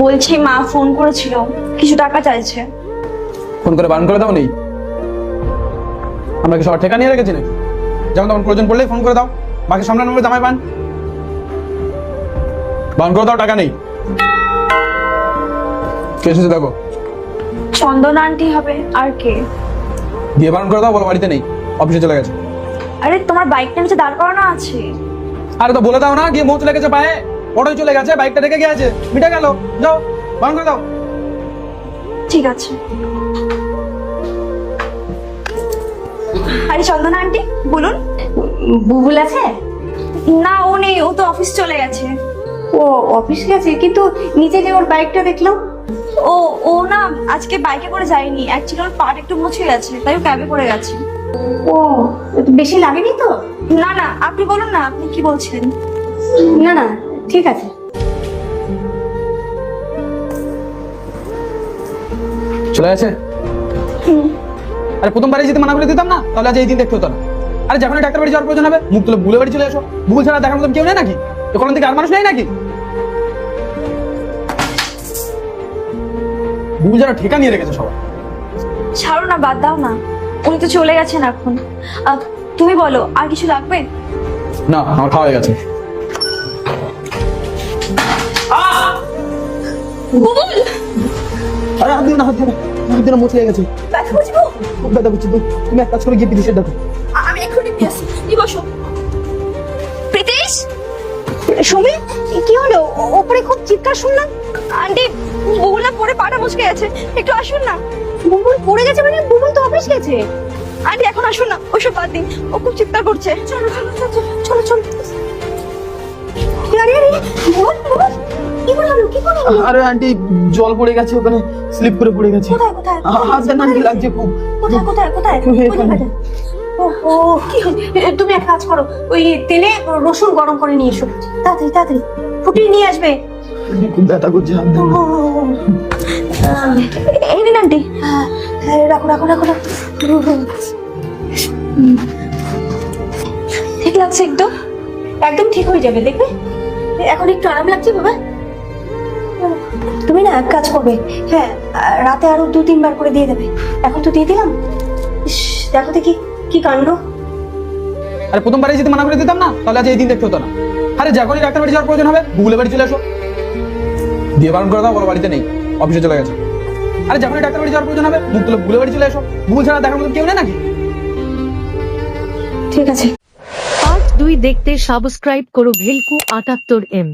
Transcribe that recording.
বলছি মা ফোন করেছিল, কিছু টাকা চাইছে। ফোন করে বারণ করে দাও নেই? আমরা কি সবার ঠেকা নিয়ে রেখেছি নাকি? যেমন তখন প্রয়োজন পড়লেই ফোন করে দাও, বাকি সামলানোর মধ্যে জামাই পান। বারণ করে দাও, টাকা নেই। কে এসেছে দেখো। চন্দনা আন্টি হবে, আর কে? দিয়ে বারণ করে দাও, বলো বাড়িতে নেই, অফিসে চলে গেছে। আরে তোমার বাইকটা নিচে দাঁড় করানো আছে। আরে তো বলে দাও না, গিয়ে মোচ লেগেছে পায়ে, অটোয় চলে গেছে, বাইকটা রেখে গিয়েছে, মিটে গেল। যাও, বারণ করে দাও। ঠিক আছে। আরে চন্দনা আন্টি বলুন। বুবুল আছে? না, ও নেই, ও তো অফিস চলে গেছে। ও অফিস গেছে, কিন্তু নিচে যে ওর বাইকটা দেখলাম। ও ও না আজকে বাইকে করে যায়নি, অ্যাকচুয়ালি ওর পাট একটু মুছে গেছে, তাই ও ক্যাবে করে গেছে। ও বেশি লাগেনি তো? না না, আপনি বলুন না, আপনি কি বলছিলেন? না না, ঠিক আছে। চলে গেছে? আরে প্রথমবারে যদি মানা করে দিতাম না, তাহলে আজ এই দিন দেখতে হতো না। আরে যখনই ডাক্তার বাড়ি যাওয়ার প্রয়োজন হবে, মুখ তুলে বুলে বাড়ি চলে এসো। বুবুল ছাড়া দেখার মতন কেউ নেই নাকি? এখন থেকে আর মানুষ নেই নাকি? বুবুল যারা ঠেকা নিয়ে রেখেছে সবাই। ছাড়ো না, বাদ দাও না, উনি তো চলে গেছেন এখন। তুমি বলো, আর কিছু লাগবে? না, আমার খাওয়া হয়ে গেছে। বুবুল, আরে হাত দিও না, হাত দিও না, হাত দিও না, মোচ লেগে গেছে। ব্যথা বুঝবো? খুব ব্যথা করছে। তুমি এক কাজ করে গিয়ে বিদেশের দেখো। আমি এক্ষুনি নিয়ে আসি, কি বসো। প্রীতিশ, সুমি, কি হলো? ওপরে খুব চিৎকার শুনলাম। আন্টি বুবুল না পরে পাটা মুচকে গেছে, একটু আসুন না। বুবুল পড়ে গেছে মানে? বুবুল তো অফিস গেছে। আন্টি এখন আসুন না, ওইসব বাদ দিন, ও খুব চিৎকার করছে। চলো চলো চলো চলো চলো। আরে আরে, বুবুল বুবুল, কি করে হলো? কি করে হলো? আরে আন্টি, জল পড়ে গেছে, ওখানে স্লিপ করে পড়ে গেছে। কোথায় কোথায় হাতটা না লাগছে খুব। কোথায় কোথায় কোথায়? এখানে। ও কি তুমি এক কাজ করো, ওই তেলে রসুন গরম করে নিয়ে এসো, তাড়াতাড়ি তাড়াতাড়ি ফুটিয়ে নিয়ে আসবে। খুব ব্যথা করছে হাত। এই নিন আন্টি। রাখো রাখো রাখো রাখো। ঠিক লাগছে একদম? একদম ঠিক হয়ে যাবে, দেখবে এখন একটু আরাম লাগছে বাবা। তুমি না এক কাজ করবে, হ্যাঁ রাতে আরো 2-3 বার করে দিয়ে দেবে। এখন তো দিয়ে দিলাম। ইস, দেখো দেখি কি কাণ্ড। আরে প্রথমবারে যদি মানা করে দিতাম না, তাহলে আজ এই দিন দেখতে হতো না। আরে যখনই ডাক্তার বাড়ি যাওয়ার প্রয়োজন হবে, বুবুলের বাড়ি চলে এসো। দিয়ে বারণ করে দাও, বলো বাড়িতে নেই, অফিসে চলে গেছে। আরে যখনই ডাক্তার বাড়ি যাওয়ার প্রয়োজন হবে, মুখ তুলে বুবুলের বাড়ি চলে এসো। বুবুল ছাড়া দেখার মতন কেউ নেই নাকি? ঠিক আছে। পার্ট 2 দেখতে সাবস্ক্রাইব করো ভেলকু 78M।